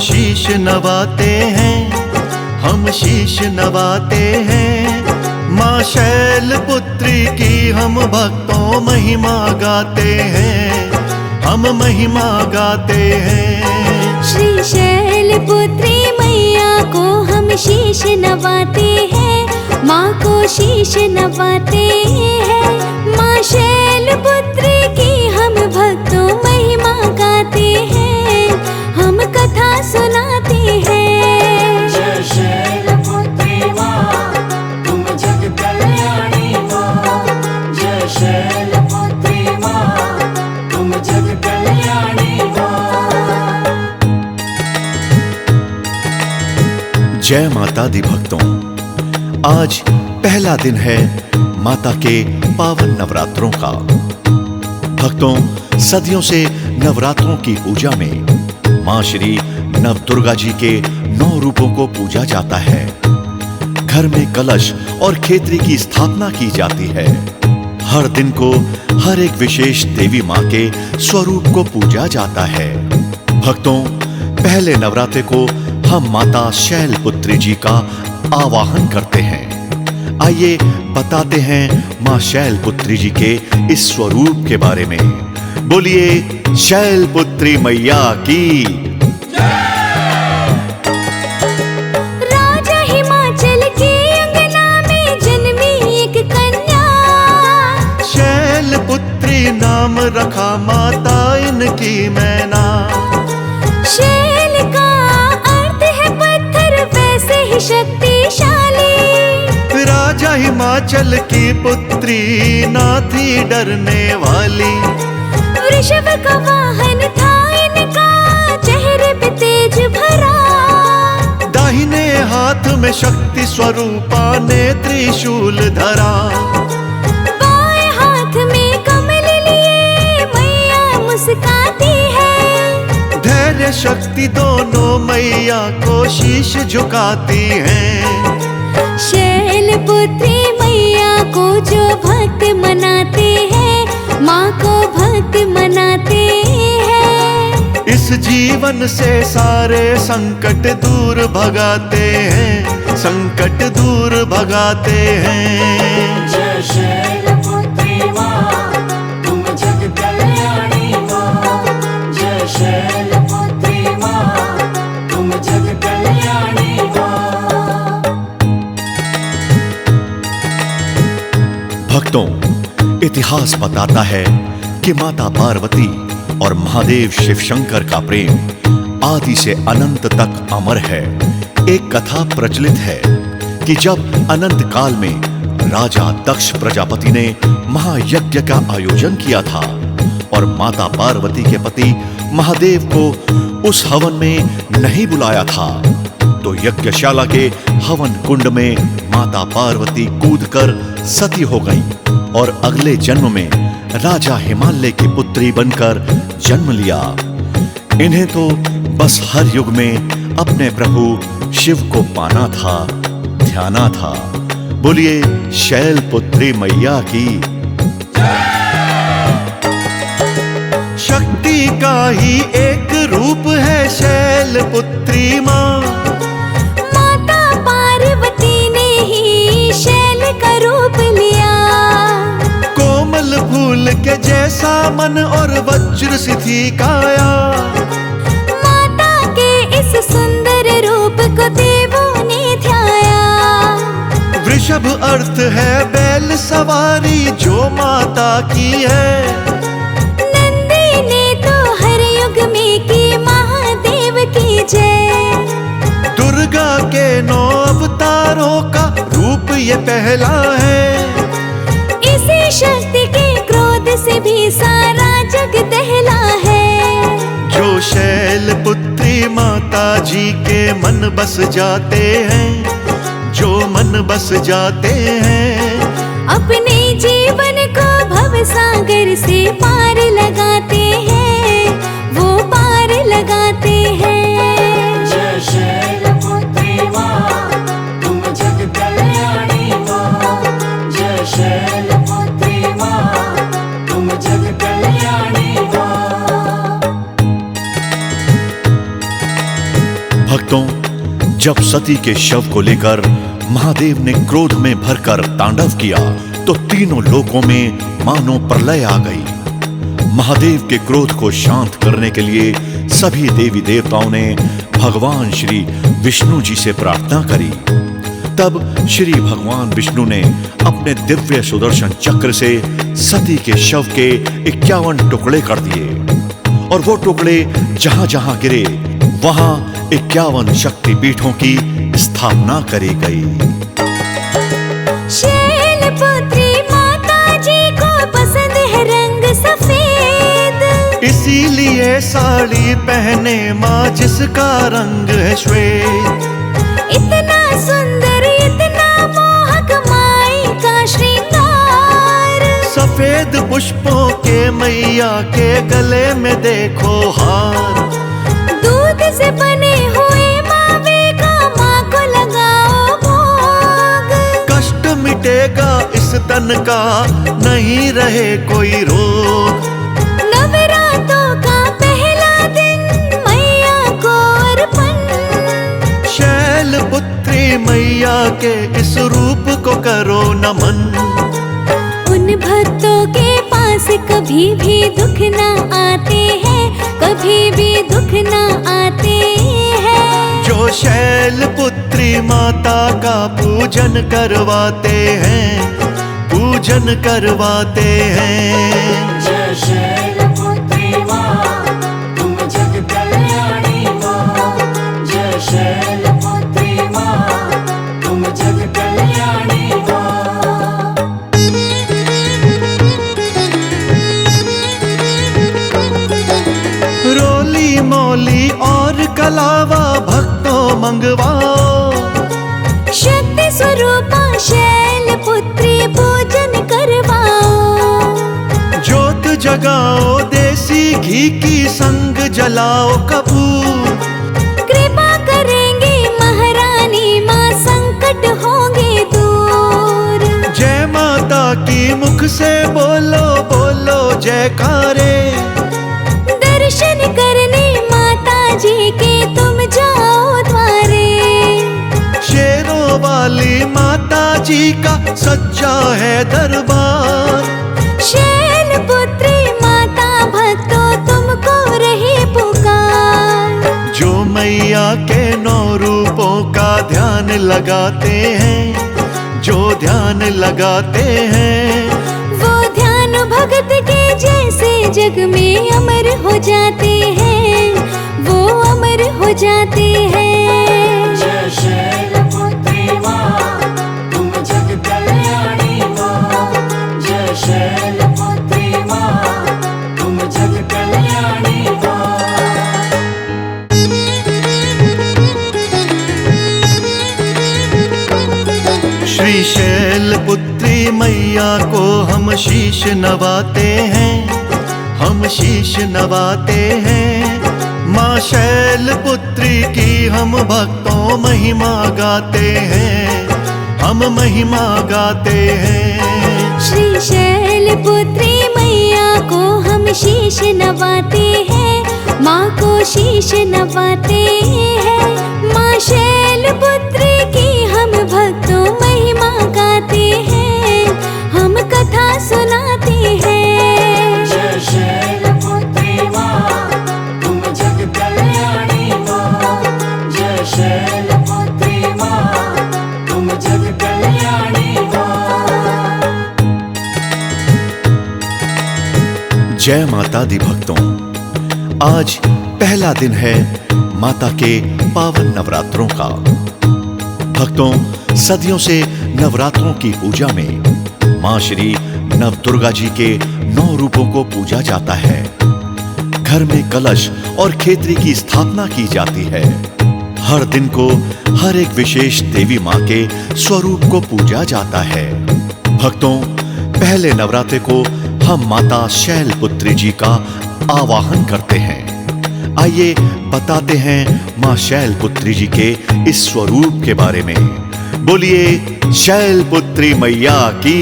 शीश नवाते हैं, हम शीश नवाते हैं। माँ शैलपुत्री की हम भक्तों महिमा गाते हैं, हम महिमा गाते हैं। श्री शैलपुत्री मैया को हम शीश नवाते हैं, माँ को शीश नवाते हैं। माँ शैलपुत्री की हम भक्तों महिमा गाते हैं, हम कथा सुनाते हैं। जय शैलपुत्री माँ, तुम जग कल्याणी माँ। जय शैलपुत्री माँ, तुम जग कल्याणी माँ। जय माता दी भक्तों, आज पहला दिन है माता के पावन नवरात्रों का। भक्तों, सदियों से नवरात्रों की पूजा में मां श्री नवदुर्गा जी के 9 रूपों को पूजा जाता है। घर में कलश और खेतरी की स्थापना की जाती है। हर दिन को हर एक विशेष देवी मां के स्वरूप को पूजा जाता है। भक्तों, पहले नवरात्रे को हम माता शैलपुत्री जी का आवाहन करते हैं। आइए बताते हैं मां शैलपुत्री जी के इस स्वरूप के बारे में। बोलिए शैलपुत्री मैया की। राजा हिमाचल के अंगना में जन्मी एक कन्या, शैलपुत्री नाम रखा माता इनकी मैना। शैल का अर्थ है पत्थर, वैसे ही शक्तिशाली। राजा हिमाचल की पुत्री ना थी डरने वाली। वृषभ का वाहन था इनका, चेहरे पे तेज भरा। दाहिने हाथ में शक्ति स्वरूपा ने त्रिशूल धरा। बाएं हाथ में कमल लिए मैया मुस्काती है। धैर्य शक्ति दोनों मैया को शीश झुकाती हैं। शैलपुत्री मैया को जो भक्त मनाते हैं, माँ को भक्त मनाते हैं। इस जीवन से सारे संकट दूर भगाते हैं, संकट दूर भगाते हैं। जय शैलपुत्री माँ, तुम जग कल्याणी माँ। जय शैलपुत्री माँ, तुम जग कल्याणी माँ। भक्तों, इतिहास बताता है कि माता पार्वती और महादेव शिव शंकर का प्रेम आदि से अनंत तक अमर है। एक कथा प्रचलित है कि जब अनंत काल में राजा दक्ष प्रजापति ने महायज्ञ का आयोजन किया था और माता पार्वती के पति महादेव को उस हवन में नहीं बुलाया था, तो यज्ञशाला के हवन कुंड में माता पार्वती कूदकर सती हो गईं और अगले जन्म में राजा हिमालय की पुत्री बनकर जन्म लिया। इन्हें तो बस हर युग में अपने प्रभु शिव को पाना था, ध्याना था। बोलिए शैलपुत्री मैया की। शक्ति का ही एक रूप है शैलपुत्री माँ। माता पार्वती ने ही शैल का रूप लिया। कोमल फूल के जैसा मन और वज्र सी थी काया। माता के इस सुंदर रूप को देवों ने ध्याया। वृषभ अर्थ है बैल सवारी जो माता की है। नंदी ने तो हर युग में की महादेव की जय। दुर्गा के 9 अवतारों का रूप ये पहला है। इसी शक्ति के क्रोध से भी सारा जग दहला है। जो शैलपुत्री माता जी के मन बस जाते हैं, जो मन बस जाते हैं, अपने जीवन को भव सागर से पार लगाते हैं, वो पार लगाते हैं। जय शैलपुत्री माँ, तुम जग कल्याणी माँ। जय शैलपुत्री माँ, तुम जग कल्याणी माँ। जब सती के शव को लेकर महादेव ने क्रोध में भरकर तांडव किया तो तीनों लोकों में मानो प्रलय आ गई। महादेव के क्रोध को शांत करने के लिए सभी देवी देवताओं ने भगवान श्री विष्णु जी से प्रार्थना करी। तब श्री भगवान विष्णु ने अपने दिव्य सुदर्शन चक्र से सती के शव के 51 टुकड़े कर दिए और वो टुकड़े जहां जहां गिरे वहां 51 शक्तिपीठों की स्थापना करी गई। शैलपुत्री माता जी को पसंद है रंग सफेद, इसीलिए साड़ी पहने माँ जिसका रंग है श्वेत। इतना सुंदर इतना मोहक माई का श्रृंगार, सफेद पुष्पों के मैया के गले में देखो हार। दूध से बने हुए मावे का माँ को लगाओ भोग, कष्ट मिटेगा इस तन का नहीं रहे कोई रोग। नवरात्रों का पहला दिन मैया को अर्पण, शैलपुत्री मैया के इस रूप को करो नमन। उन भक्तों के पास कभी भी दुख ना आते हैं, कभी भी दुख ना आते हैं। जो शैलपुत्री माता का पूजन करवाते हैं, पूजन करवाते हैं। जय शैलपुत्री माँ तुम जग कल्याणी माँ। जय शैलपुत्री माँ तुम जग कल्याणी माँ। रोली मोली और कलावा भक्तों मंगवाओ, शक्ति स्वरूपा शैलपुत्री पूजन करवाओ। ज्योत जगाओ देसी घी की संग जलाओ कपूर। कृपा करेंगे महारानी माँ संकट होंगे दूर। जय माता की मुख से बोलो बोलो जयकारे। दर्शन करने माता जी के तुम जाओ द्वारे, शेरों वाली माता जी का सच्चा है दरबार। शैलपुत्री माता भक्तों तुमको रही पुकार। जो मैया के 9 रूपों का ध्यान लगाते हैं, जो ध्यान लगाते हैं, वो ध्यान भगत के जैसे जग में अमर हो जाते हैं, वो अमर हो जाते हैं। जय शैलपुत्री माँ तुम जग कल्याणी माँ। जय शैलपुत्री माँ तुम जग कल्याणी माँ। श्री शैलपुत्री मैया को हम शीश नवाते हैं, हम शीश नवाते हैं। माँ शैलपुत्री की हम भक्तों महिमा गाते हैं, हम महिमा गाते हैं। श्री शैलपुत्री मैया को हम शीश नवाते हैं, माँ को शीश नवाते हैं। माँ शैलपुत्री की हम भक्तों महिमा गाते हैं, हम कथा सुनाते हैं। जय शैलपुत्री माँ तुम जग कल्याणी माँ। जय शैलपुत्री माँ तुम जग कल्याणी माँ। जय माता दी भक्तों, आज पहला दिन है माता के पावन नवरात्रों का। भक्तों, सदियों से नवरात्रों की पूजा में मां श्री नव दुर्गा जी के 9 रूपों को पूजा जाता है। घर में कलश और खेतरी की स्थापना की जाती है। हर दिन को हर एक विशेष देवी मां के स्वरूप को पूजा जाता है। भक्तों, पहले नवरात्रे को हम माता शैलपुत्री जी का आवाहन करते हैं। आइए बताते हैं मां शैलपुत्री जी के इस स्वरूप के बारे में। बोलिए शैलपुत्री मैया की।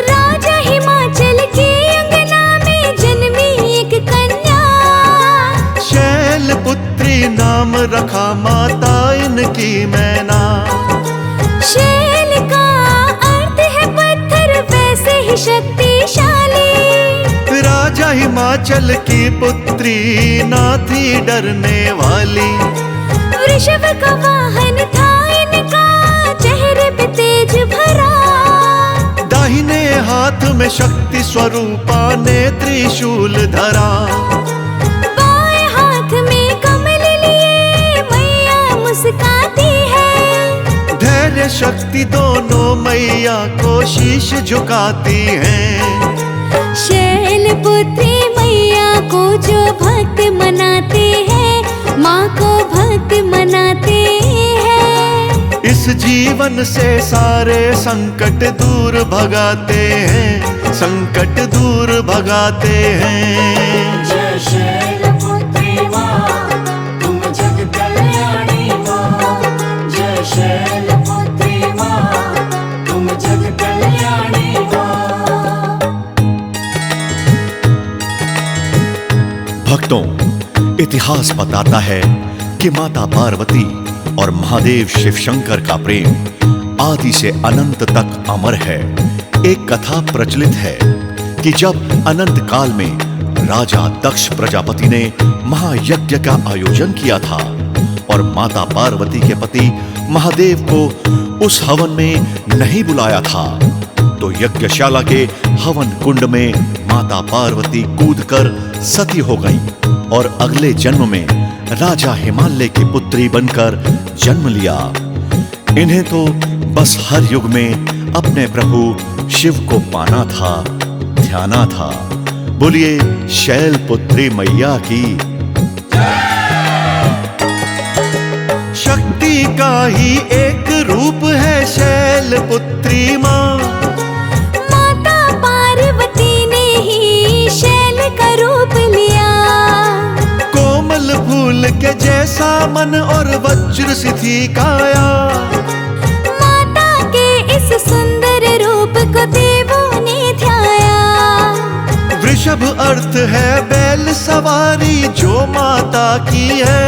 राजा हिमाचल के अंगना में जन्मी एक कन्या, शैलपुत्री की मैना। शैल का अर्थ है पत्थर, वैसे ही शक्तिशाली। राजा हिमाचल की पुत्री ना थी डरने वाली। वृषभ का वाहन था इनका, चेहरे पे तेज भरा। दाहिने हाथ में शक्ति स्वरूपा ने त्रिशूल धरा। बाएं हाथ में कमल लिए मैया मुस्काती है। धैर्य शक्ति दोनों मैया को शीश झुकाती हैं। शैल पुत्री मैया को जो भक्त मनाते हैं, माँ को भक्त मनाते हैं। इस जीवन से सारे संकट दूर भगाते हैं, संकट दूर भगाते हैं। जय शैलपुत्री माँ, तुम जग कल्याणी माँ। जय शैलपुत्री माँ, तुम जग कल्याणी माँ। भक्तों, इतिहास बताता है कि माता पार्वती और महादेव शिव शंकर का प्रेम आदि से अनंत तक अमर है। एक कथा प्रचलित है कि जब अनंत काल में राजा दक्ष प्रजापति ने महायज्ञ का आयोजन किया था और माता पार्वती के पति महादेव को उस हवन में नहीं बुलाया था, तो यज्ञशाला के हवन कुंड में माता पार्वती कूदकर सती हो गईं और अगले जन्म में राजा हिमालय की पुत्री बनकर जन्म लिया। इन्हें तो बस हर युग में अपने प्रभु शिव को पाना था, ध्याना था। बोलिए शैल पुत्री मैया की। शक्ति का ही एक रूप है शैल पुत्री माँ। माता पार्वती ने ही शैल का रूप लिया। कोमल फूल के जैसा मन और वज्र सी थी काया। माता के इस सुंदर रूप को देवों ने ध्याया। वृषभ अर्थ है बैल सवारी जो माता की है।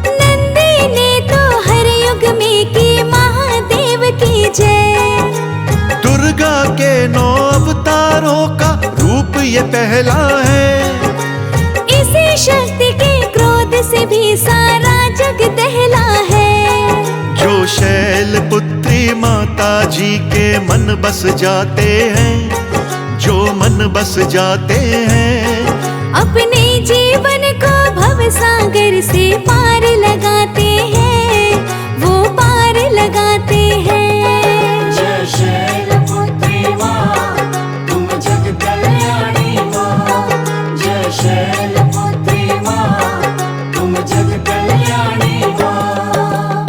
नंदी ने तो हर युग में की महादेव की जय। दुर्गा के 9 अवतारों का रूप ये पहला है। इसी शक्ति के क्रोध से भी सारा जग दहला है। जो शैल पुत्री माता जी के मन बस जाते हैं, जो मन बस जाते हैं। अपने जीवन को भव सागर से पार लगाते हैं, वो पार लगाते हैं। जय शैलपुत्री माँ, तुम जग कल्याणी माँ। जय शैलपुत्री माँ, तुम जग कल्याणी माँ।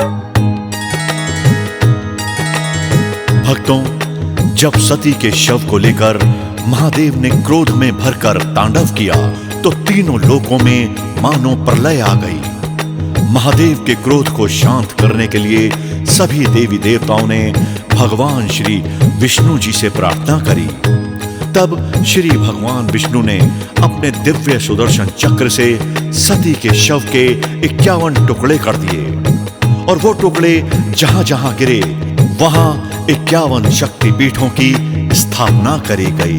भक्तों, जब सती के शव को लेकर महादेव ने क्रोध में भरकर तांडव किया तो तीनों लोकों में मानो प्रलय आ गई। महादेव के क्रोध को शांत करने के लिए सभी देवी देवताओं ने भगवान श्री विष्णु जी से प्रार्थना करी। तब श्री भगवान विष्णु ने अपने दिव्य सुदर्शन चक्र से सती के शव के 51 टुकड़े कर दिए और वो टुकड़े जहां जहां गिरे वहां 51 शक्तिपीठों की स्थापना करी गई।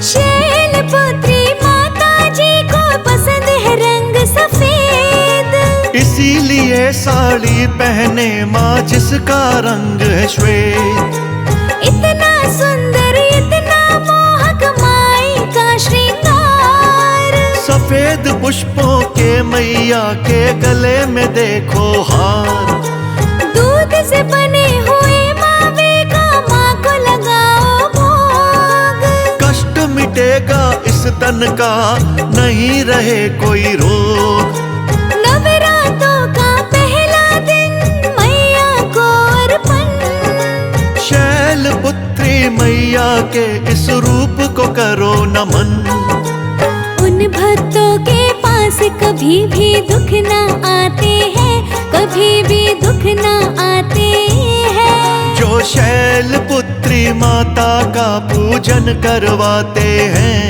शैलपुत्री माता जी को पसंद है रंग सफेद। इसीलिए साड़ी पहने माँ जिसका रंग है श्वेत। इतना सुंदर इतना मोहक माई का श्रृंगार। सफेद पुष्पों के मैया के गले में देखो हार। दूध से बने हुए मावे का माँ को लगाओ भोग। कष्ट मिटेगा इस तन का, नहीं रहे कोई रोग। नवरात्रों का पहला दिन मैया को अर्पण। शैल पुत्री मैया के इस रूप को करो नमन। उन भक्तों के पास कभी भी दुख ना आते हैं, कभी भी दुख ना आते हैं। जो शैल पुत्री माता का पूजन करवाते हैं,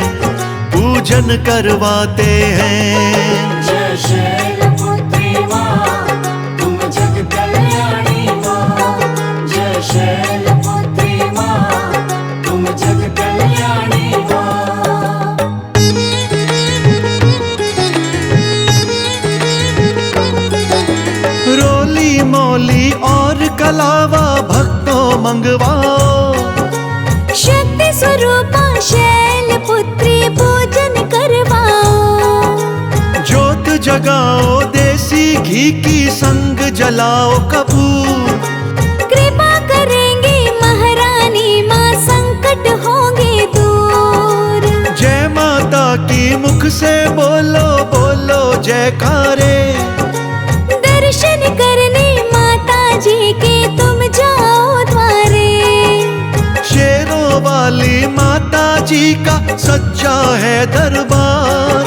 पूजन करवाते हैं। जय शैलपुत्री माँ, और कलावा भक्तों मंगवाओ। शक्ति स्वरूपा शैलपुत्री पूजन करवाओ। ज्योत जगाओ देसी घी की संग जलाओ कपूर। कृपा करेंगे महारानी माँ संकट होंगे दूर। जय माता की मुख से बोलो बोलो जयकारे। दर्शन करने माता जी के तुम जाओ द्वारे। शेरों वाली माता जी का सच्चा है दरबार।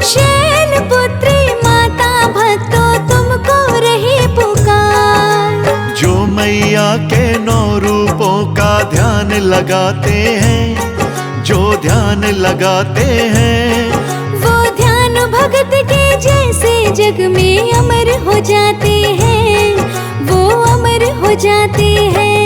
शैलपुत्री माता भक्तों तुमको रही पुकार। जो मैया के 9 रूपों का ध्यान लगाते हैं, जो ध्यान लगाते हैं, वो ध्यान भगत के जैसे जग में अमर हो जाते हैं, वो अमर हो जाते हैं।